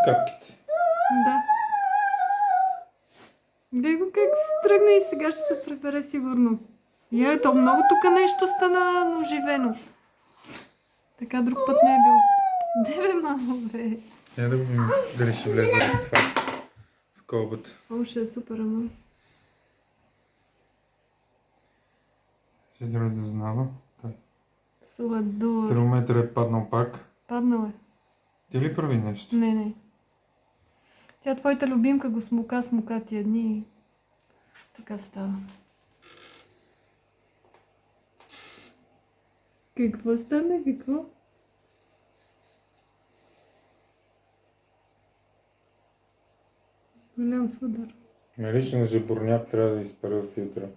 капките. Да. Гледай го как се тръгна и сега ще се прибере сигурно. То много тук нещо стана оживено. Така друг път не е било. Де бе, мамо, бе. Я да видим дали ще влезе в това. В колбата. Ще е супер, ама. Ще се разузнава. Сладур. Термометър е паднал пак. Паднал е. Ти ли прави нещо? Не. Тя твоята любимка го смука тия дни. Така става. Какво стане? Какво? Голям сладър. Лично на жабурняк трябва да изпера филтъра.